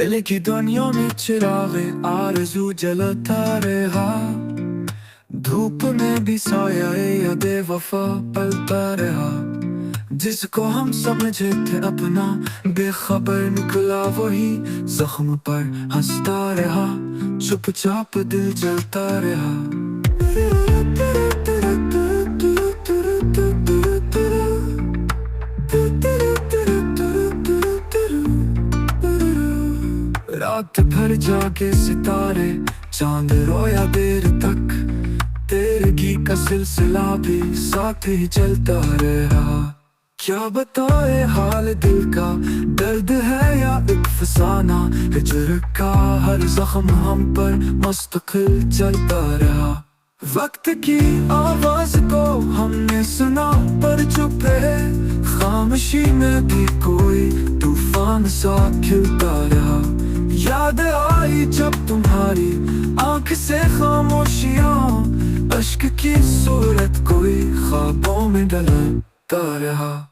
दिल की दुनिया में चिरागे आरज़ू जलता रहा। धूप में भी साया या बेवफा पलता रहा। जिसको हम समझे थे अपना, बेखबर निकला वही जख्म पर हंसता रहा। चुपचाप दिल जलता रहा। रात भर जागे सितारे, चांद रोया देर तक। तेरे गीत का सिलसिला भी साथ ही चलता रहा। क्या बताए हाल दिल का, दर्द है या एक फसाना। हिजर का हर जख्म हम पर मुस्तकिल चलता रहा। वक्त की आवाज को हमने सुना पर चुप रहे। खामोशी में भी कोई तूफान सा खिलता रहा। याद आई जब तुम्हारी आंख से खामोशियां, अश्क की सूरत कोई ख्वाबों में ढलता रहा।